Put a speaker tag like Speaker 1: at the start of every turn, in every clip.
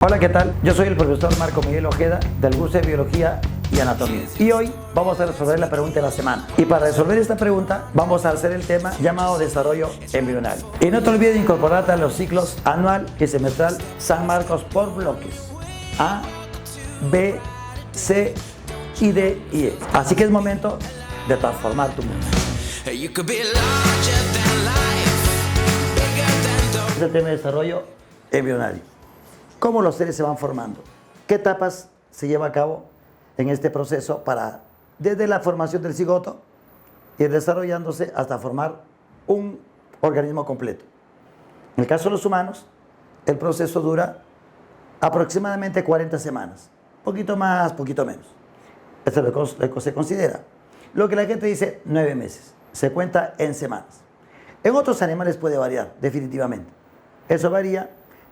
Speaker 1: Hola, ¿qué tal? Yo soy el profesor Marco Miguel Ojeda del curso de Biología y Anatomía. Y hoy vamos a resolver la pregunta de la semana. Y para resolver esta pregunta vamos a hacer el tema llamado desarrollo embrionario. Y no te olvides de incorporarte a los ciclos anual y semestral San Marcos por bloques A, B, C y D y E. Así que es momento de transformar tu mundo. Es el tema de desarrollo embrionario. ¿Cómo los seres se van formando? ¿Qué etapas se lleva a cabo en este proceso para, desde la formación del cigoto, ir desarrollándose hasta formar un organismo completo? En el caso de los humanos, el proceso dura aproximadamente 40 semanas. Poquito más, poquito menos. Esto es lo que se considera. Lo que la gente dice, 9 meses. Se cuenta en semanas. En otros animales puede variar, definitivamente. Eso varía,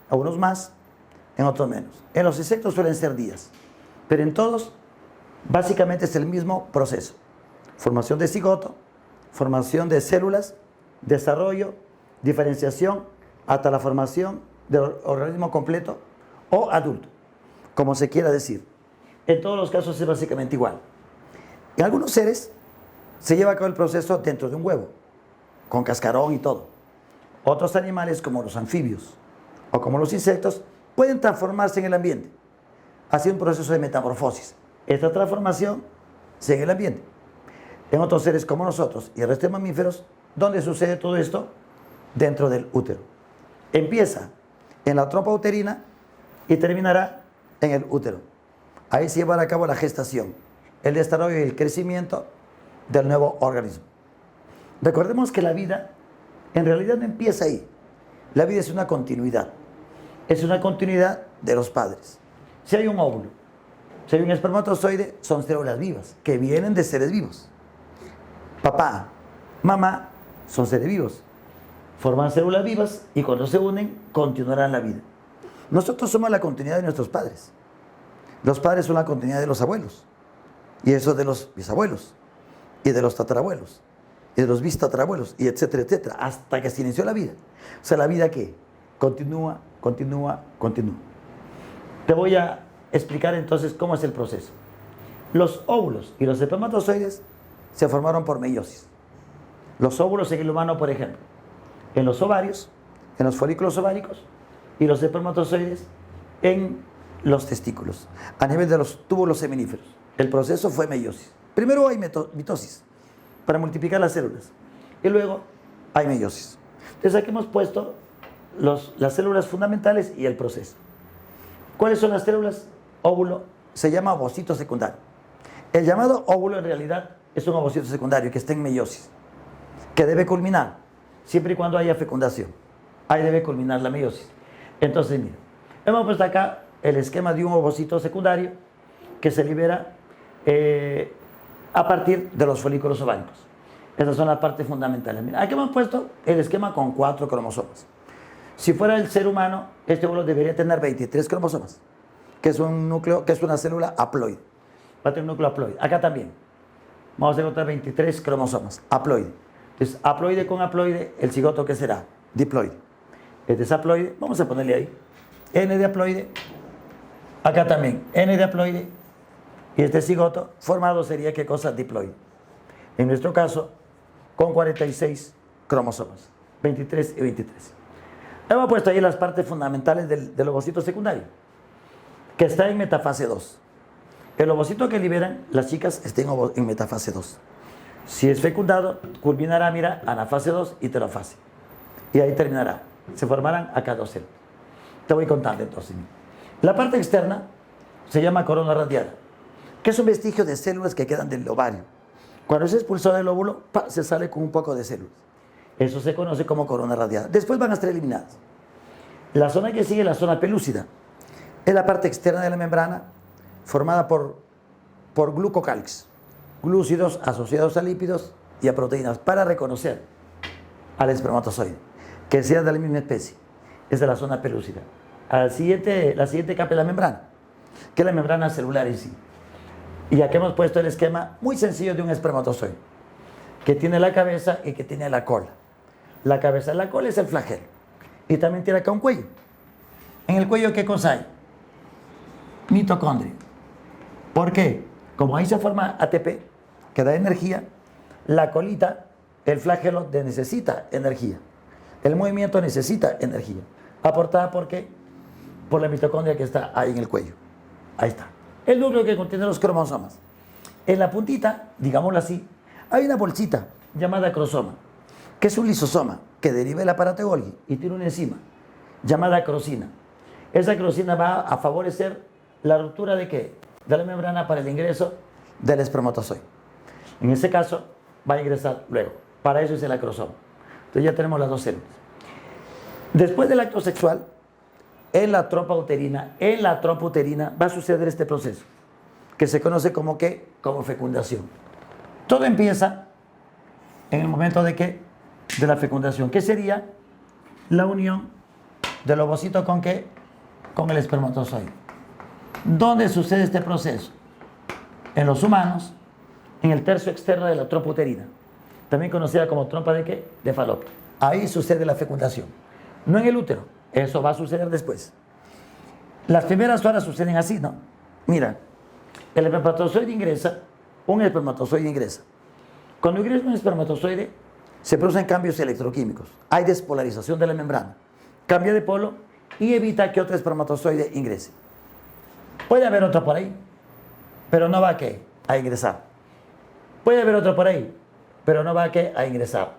Speaker 1: a unos más, en otros menos. En los insectos suelen ser días, pero en todos básicamente es el mismo proceso. Formación de cigoto, formación de células, desarrollo, diferenciación, hasta la formación del organismo completo o adulto, como se quiera decir. En todos los casos es básicamente igual. En algunos seres se lleva a cabo el proceso dentro de un huevo, con cascarón y todo. Otros animales, como los anfibios o como los insectos, pueden transformarse en el ambiente. Hace un proceso de metamorfosis. Esta transformación se en el ambiente. En otros seres como nosotros y el resto de mamíferos, ¿dónde sucede todo esto? Dentro del útero. Empieza en la trompa uterina y terminará en el útero. Ahí se llevará a cabo la gestación, el desarrollo y el crecimiento del nuevo organismo. Recordemos que la vida en realidad no empieza ahí. La vida es una continuidad. Es una continuidad de los padres. Si hay un óvulo, si hay un espermatozoide, son células vivas que vienen de seres vivos. Papá, mamá son seres vivos. Forman células vivas y cuando se unen, continuarán la vida. Nosotros somos la continuidad de nuestros padres. Los padres son la continuidad de los abuelos. Y eso de los bisabuelos. Y de los tatarabuelos. Y de los bistatarabuelos. Y etcétera, etcétera. Hasta que se inició la vida. O sea, la vida que continúa, continúa, continúa. Te voy a explicar entonces cómo es el proceso. Los óvulos y los espermatozoides se formaron por meiosis. Los óvulos en el humano, por ejemplo, en los ovarios, en los folículos ováricos, y los espermatozoides en los testículos, a nivel de los túbulos seminíferos. El proceso fue meiosis. Primero hay mitosis, para multiplicar las células, y luego hay meiosis. Entonces aquí hemos puesto las células fundamentales y el proceso. ¿Cuáles son las células? Óvulo se llama ovocito secundario. El llamado óvulo en realidad es un ovocito secundario que está en meiosis, que debe culminar siempre y cuando haya fecundación. Ahí debe culminar la meiosis. Entonces, mira, hemos puesto acá el esquema de un ovocito secundario que se libera a partir de los folículos ováricos. Esas son las partes fundamentales. Mira, aquí hemos puesto el esquema con 4 cromosomas. Si fuera el ser humano, este óvulo debería tener 23 cromosomas, que es un núcleo, que es una célula haploide. Va a tener un núcleo haploide. Acá también. Vamos a encontrar 23 cromosomas, haploide. Entonces, haploide con haploide, el cigoto, ¿qué será? Diploide. Este es haploide, vamos a ponerle ahí. N de haploide. Acá también, N de haploide. Y este cigoto formado sería, ¿qué cosa? Diploide. En nuestro caso, con 46 cromosomas. 23 y 23. Hemos puesto ahí las partes fundamentales del ovocito secundario, que está en metafase 2. El ovocito que liberan las chicas está en metafase 2. Si es fecundado, culminará, mira, anafase 2 y telofase. Y ahí terminará. Se formarán acá 2 células. Te voy contando entonces. La parte externa se llama corona radiada, que es un vestigio de células que quedan del ovario. Cuando es expulsado del óvulo, se sale con un poco de células. Eso se conoce como corona radiada. Después van a estar eliminadas. La zona que sigue es la zona pelúcida. Es la parte externa de la membrana formada por glucocálix, glúcidos asociados a lípidos y a proteínas para reconocer al espermatozoide, que sea de la misma especie. Es de la zona pelúcida. La siguiente capa es la membrana, que es la membrana celular en sí. Y aquí hemos puesto el esquema muy sencillo de un espermatozoide, que tiene la cabeza y que tiene la cola. La cabeza de la cola es el flagelo. Y también tiene acá un cuello. En el cuello, ¿qué cosa hay? mitocondria. ¿Por qué? Como ahí se forma ATP, que da energía, la colita, el flagelo necesita energía. El movimiento necesita energía. ¿Aportada por qué? Por la mitocondria que está ahí en el cuello. Ahí está. El núcleo que contiene los cromosomas. En la puntita, digámoslo así, hay una bolsita llamada crosoma, que es un lisosoma que deriva del aparato de Golgi y tiene una enzima llamada crosina. Esa crosina va a favorecer la ruptura de ¿qué? De la membrana para el ingreso del espermatozoide. En ese caso, va a ingresar luego. Para eso es el acrosoma. Entonces ya tenemos las dos células. Después del acto sexual, en la trompa uterina va a suceder este proceso, que se conoce como ¿qué? Como fecundación. Todo empieza en el momento de ¿qué? De la fecundación, que sería la unión del ovocito con ¿qué? Con el espermatozoide. ¿Dónde sucede este proceso? En los humanos, en el tercio externo de la trompa uterina, también conocida como trompa de ¿qué? De Falopio. Ahí sucede la fecundación, no en el útero, eso va a suceder después. Las primeras horas suceden así, ¿no? Mira, el espermatozoide ingresa, un espermatozoide ingresa. Cuando ingresa un espermatozoide, se producen cambios electroquímicos, hay despolarización de la membrana, cambia de polo y evita que otro espermatozoide ingrese. Puede haber otro por ahí, pero no va a ¿qué? A ingresar. Puede haber otro por ahí, pero no va a ¿qué? A ingresar.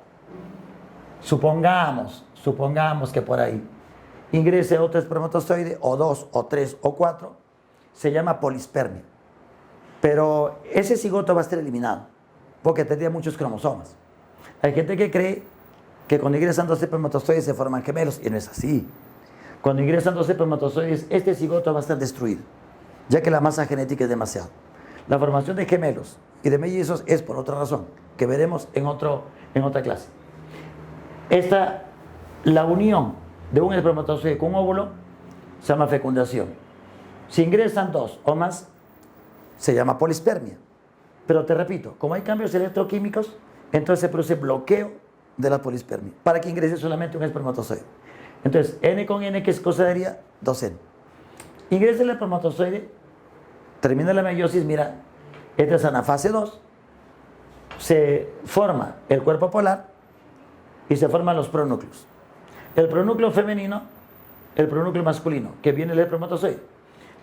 Speaker 1: Supongamos que por ahí ingrese otro espermatozoide, o dos, o tres, o cuatro, se llama polispermia. Pero ese cigoto va a estar eliminado, porque tendría muchos cromosomas. Hay gente que cree que cuando ingresan dos espermatozoides se forman gemelos, y no es así. Cuando ingresan dos espermatozoides, este cigoto va a estar destruido, ya que la masa genética es demasiado. La formación de gemelos y de mellizos es por otra razón, que veremos en otra clase. La unión de un espermatozoide con un óvulo se llama fecundación. Si ingresan dos o más, se llama polispermia. Pero te repito, como hay cambios electroquímicos, entonces se produce bloqueo de la polispermia para que ingrese solamente un espermatozoide. Entonces, N con N, ¿qué cosa daría? 2N. Ingresa el espermatozoide, termina la meiosis, mira, esta es la fase 2, se forma el cuerpo polar y se forman los pronúcleos. El pronúcleo femenino, el pronúcleo masculino, que viene del espermatozoide.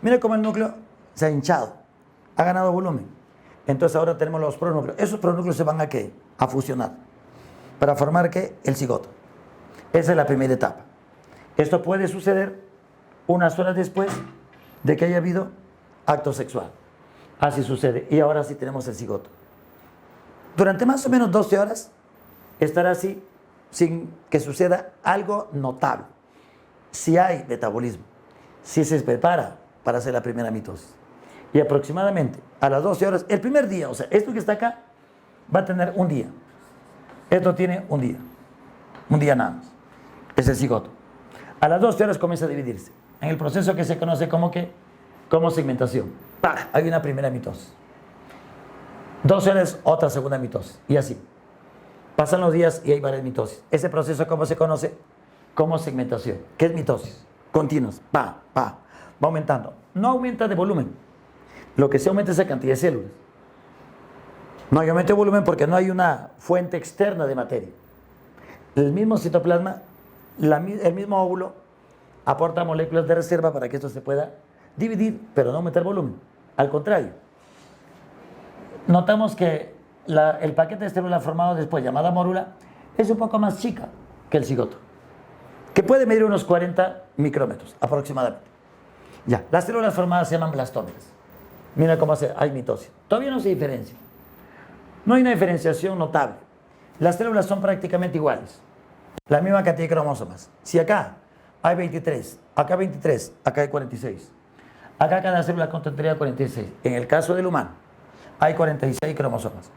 Speaker 1: Mira cómo el núcleo se ha hinchado, ha ganado volumen. Entonces ahora tenemos los pronúcleos. Esos pronúcleos se van a ¿qué? A fusionar para formar ¿qué? El cigoto. Esa es la primera etapa. Esto puede suceder unas horas después de que haya habido acto sexual. Así sucede. Y ahora sí tenemos el cigoto. Durante más o menos 12 horas estará así sin que suceda algo notable. Si hay metabolismo, si se prepara para hacer la primera mitosis. Y aproximadamente a las 12 horas, el primer día, o sea, esto que está acá va a tener un día. Esto tiene un día nada más. Es el cigoto. A las 12 horas comienza a dividirse en el proceso que se conoce como ¿qué? Como segmentación. ¡Pah! Hay una primera mitosis. 12 horas, otra segunda mitosis. Y así. Pasan los días y hay varias mitosis. Ese proceso, ¿cómo se conoce? Como segmentación. ¿Qué es mitosis? Continuos. Va aumentando. No aumenta de volumen. Lo que se aumenta es la cantidad de células. No hay aumento de volumen porque no hay una fuente externa de materia. El mismo citoplasma, el mismo óvulo, aporta moléculas de reserva para que esto se pueda dividir, pero no aumentar volumen. Al contrario, notamos que el paquete de células formado después, llamada mórula, es un poco más chica que el cigoto, que puede medir unos 40 micrómetros aproximadamente. Ya, las células formadas se llaman blastómeras. Mira cómo hay mitosis. Todavía no se diferencia. No hay una diferenciación notable. Las células son prácticamente iguales. La misma cantidad de cromosomas. Si acá hay 23, acá 23, acá hay 46. Acá cada célula contendría 46. En el caso del humano, hay 46 cromosomas.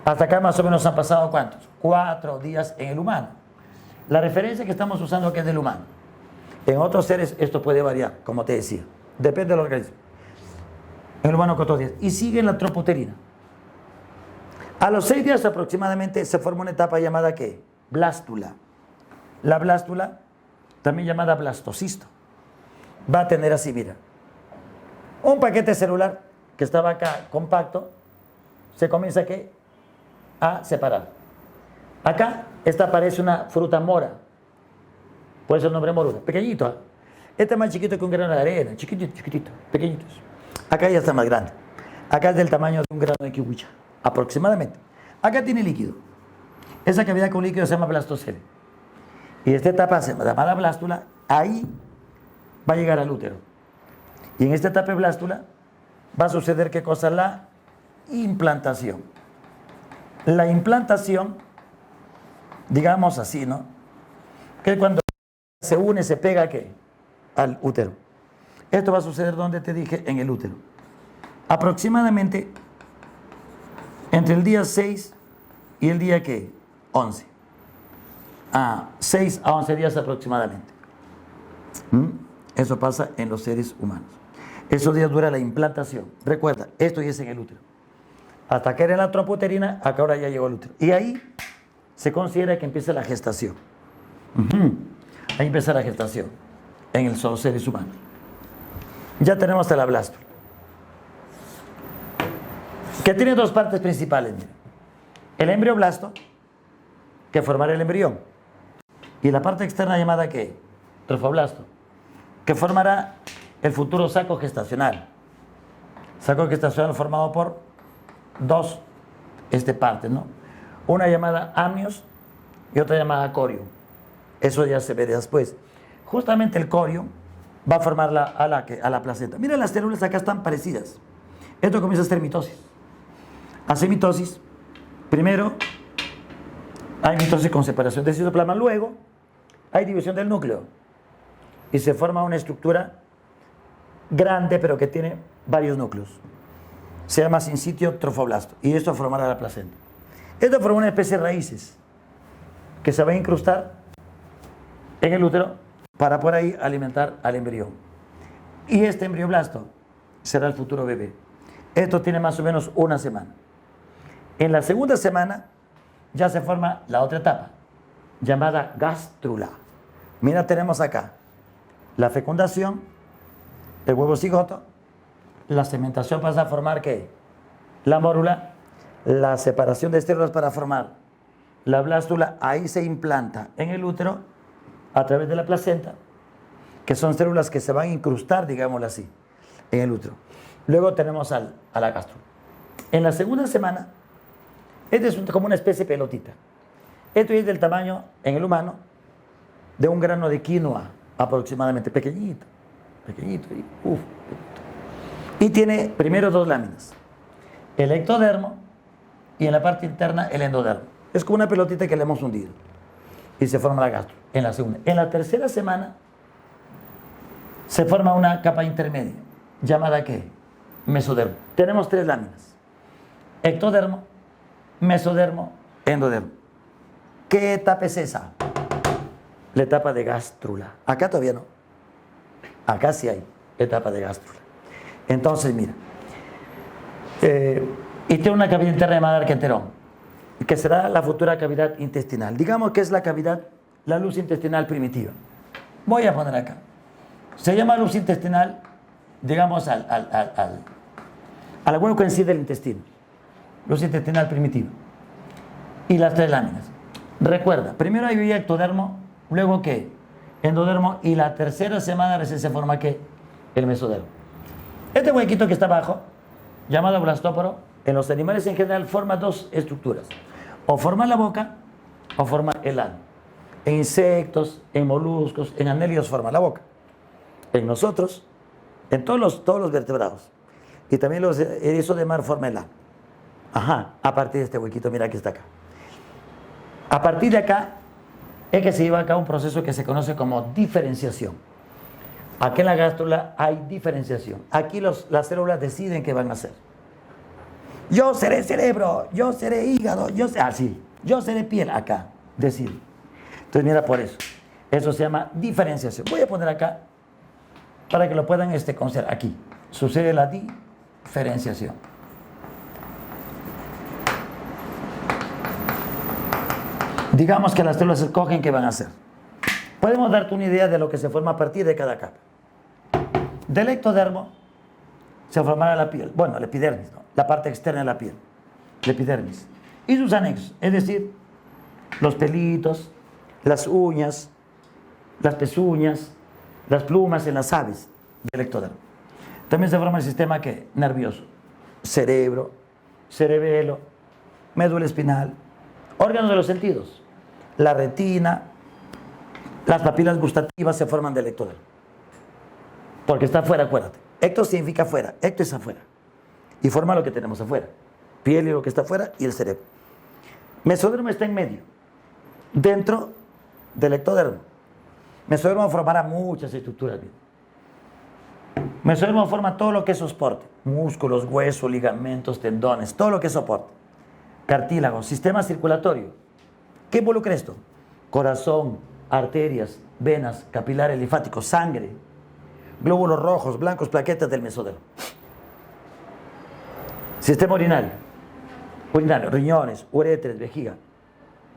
Speaker 1: Hasta acá más o menos han pasado ¿cuántos? 4 días en el humano. La referencia que estamos usando que es del humano. En otros seres esto puede variar, como te decía. Depende del organismo. En el humano 4 días. Y sigue en la trompa uterina. A los 6 días aproximadamente se forma una etapa llamada ¿qué? Blástula. La blástula, también llamada blastocisto, va a tener así, mira. Un paquete celular que estaba acá compacto se comienza ¿qué? A separar. Acá, esta parece una fruta mora. Por eso el nombre moruga. Pequeñito. ¿Eh? Este es más chiquito que un grano de arena. Chiquitito, chiquitito. Pequeñitos. Acá ya está más grande. Acá es del tamaño de un grano de kiwicha. Aproximadamente. Acá tiene líquido. Esa cavidad con líquido se llama blastocele. Y esta etapa se llama la blástula. Ahí va a llegar al útero. Y en esta etapa de blástula va a suceder ¿qué cosa? La implantación. La implantación, digamos así, ¿no? Que cuando se une, se pega ¿qué? Al útero. Esto va a suceder donde te dije, en el útero. Aproximadamente entre el día 6 y el día ¿qué? 11. 6 a 11 días aproximadamente. Eso pasa en los seres humanos. Esos días dura la implantación. Recuerda, esto ya es en el útero. Hasta que era en la trompa uterina, acá ahora ya llegó el útero. Y ahí se considera que empieza la gestación. Ahí empieza la gestación en los seres humanos. Ya tenemos hasta la blástula, que tiene dos partes principales. Mira. El embrioblasto, que formará el embrión, y la parte externa llamada ¿qué? Trofoblasto, que formará el futuro saco gestacional. Saco gestacional formado por dos partes, ¿no? Una llamada amnios y otra llamada corio. Eso ya se ve después. Justamente el corio va a formar a la placenta. Mira, las células acá están parecidas. Esto comienza a hacer mitosis. Hace mitosis. Primero hay mitosis con separación de citoplasma. Luego hay división del núcleo. Y se forma una estructura grande, pero que tiene varios núcleos. Se llama sincitio trofoblasto. Y esto formará la placenta. Esto forma una especie de raíces que se va a incrustar en el útero para por ahí alimentar al embrión. Y este embrioblasto será el futuro bebé. Esto tiene más o menos una semana. En la segunda semana ya se forma la otra etapa, llamada gástrula. Mira, tenemos acá la fecundación, el huevo cigoto, la sementación pasa a formar ¿qué? La mórula, la separación de células para formar la blástula, ahí se implanta en el útero a través de la placenta, que son células que se van a incrustar, digámoslo así, en el útero. Luego tenemos a la gástrula. En la segunda semana, este es como una especie de pelotita. Esto es del tamaño, en el humano, de un grano de quinoa, aproximadamente, pequeñito, pequeñito, y tiene primero dos láminas, el ectodermo y en la parte interna el endodermo. Es como una pelotita que le hemos hundido y se forma la gastro en la segunda. En la tercera semana se forma una capa intermedia llamada ¿qué? Mesodermo. Tenemos tres láminas: ectodermo, mesodermo, endodermo. ¿Qué etapa es esa? La etapa de gástrula. Acá todavía no. Acá sí hay etapa de gástrula. Entonces, mira, y tiene una cavidad interna llamada arquenterón, que será la futura cavidad intestinal. Digamos que es la cavidad, la luz intestinal primitiva. Voy a poner acá. Se llama luz intestinal, digamos, al hueco en sí del intestino. Luz intestinal primitiva. Y las tres láminas. Recuerda, primero hay ectodermo, luego ¿qué? Endodermo, y la tercera semana recién se forma ¿qué? El mesodermo. Este huequito que está abajo, llamado blastóporo, en los animales en general forma dos estructuras. O forma la boca, o forma el ano. En insectos, en moluscos, en anélidos forma la boca. En nosotros, en todos los vertebrados. Y también los erizos de mar forma el ano. Ajá, a partir de este huequito, mira que está acá. A partir de acá es que se lleva a cabo un proceso que se conoce como diferenciación. Aquí en la gástrula hay diferenciación. Aquí las células deciden qué van a hacer. Yo seré cerebro, yo seré hígado, yo seré piel, acá, decide. Entonces mira, por eso. Eso se llama diferenciación. Voy a poner acá para que lo puedan conocer. Aquí sucede la diferenciación. Digamos que las células escogen qué van a hacer. Podemos darte una idea de lo que se forma a partir de cada capa. Del ectodermo se formará la piel. Bueno, la epidermis, ¿no? La parte externa de la piel. La epidermis. Y sus anexos, es decir, los pelitos, las uñas, las pezuñas, las plumas en las aves del ectodermo. También se forma el sistema nervioso, cerebro, cerebelo, médula espinal, órganos de los sentidos, la retina, las papilas gustativas se forman del ectodermo. Porque está afuera, acuérdate. Ecto significa afuera, ecto es afuera. Y forma lo que tenemos afuera. Piel y lo que está afuera y el cerebro. Mesodermo está en medio, dentro del ectodermo. Mesodermo formará muchas estructuras. Mesodermo forma todo lo que es soporte. Músculos, huesos, ligamentos, tendones, todo lo que es soporte. Cartílago, sistema circulatorio. ¿Qué involucra esto? Corazón, arterias, venas, capilares linfáticos, sangre, glóbulos rojos, blancos, plaquetas del mesodermo. Sistema urinario, riñones, uréteres, vejiga.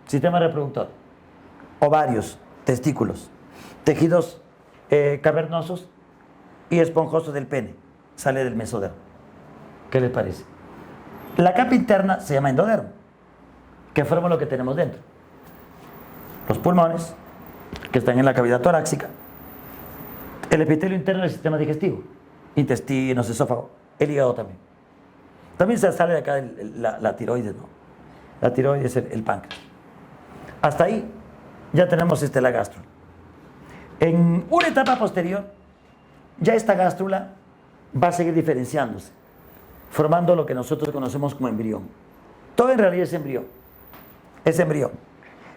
Speaker 1: Sistema reproductor, ovarios, testículos, tejidos cavernosos y esponjosos del pene. Sale del mesodermo. ¿Qué les parece? La capa interna se llama endodermo, que forma lo que tenemos dentro. Los pulmones, que están en la cavidad torácica, el epitelio interno del sistema digestivo, intestinos, esófago, el hígado también. También se sale de acá la tiroides, ¿no? La tiroides es el páncreas. Hasta ahí ya tenemos la gástrula. En una etapa posterior, ya esta gástrula va a seguir diferenciándose, formando lo que nosotros conocemos como embrión. Todo en realidad es embrión. Es embrión.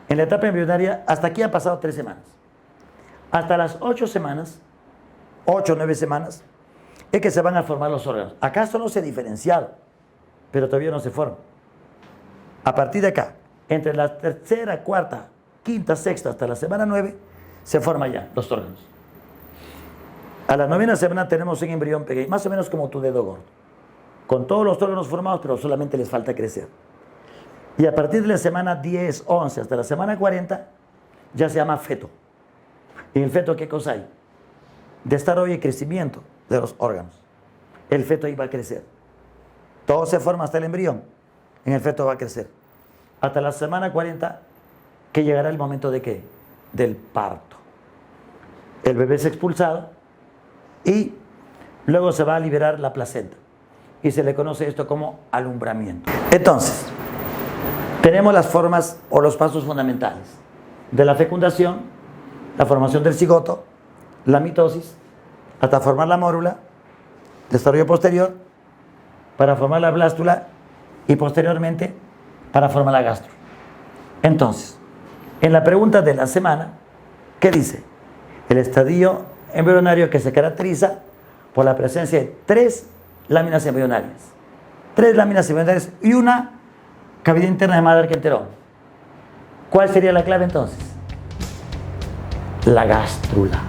Speaker 1: En la etapa embrionaria, hasta aquí han pasado 3 semanas. Hasta las 8 semanas, 8 o 9 semanas, es que se van a formar los órganos. Acá solo se ha diferenciado, pero todavía no se forma. A partir de acá, entre la tercera, cuarta, quinta, sexta, hasta la semana 9, se forman ya los órganos. A la 9ª semana tenemos un embrión pequeño, más o menos como tu dedo gordo, con todos los órganos formados, pero solamente les falta crecer. Y a partir de la semana 10, 11, hasta la semana 40, ya se llama feto. ¿Y en el feto qué cosa hay? Desarrollo y crecimiento de los órganos. El feto ahí va a crecer. Todo se forma hasta el embrión. En el feto va a crecer. Hasta la semana 40, que llegará el momento de ¿qué? Del parto. El bebé es expulsado y luego se va a liberar la placenta. Y se le conoce esto como alumbramiento. Entonces, tenemos las formas o los pasos fundamentales de la fecundación, la formación del cigoto, la mitosis, hasta formar la mórula, desarrollo posterior, para formar la blástula y posteriormente para formar la gástrula. Entonces, en la pregunta de la semana, ¿qué dice? El estadio embrionario que se caracteriza por la presencia de 3 láminas embrionarias. 3 láminas embrionarias y una cavidad interna de madre que enteró. ¿Cuál sería la clave entonces? La gástrula.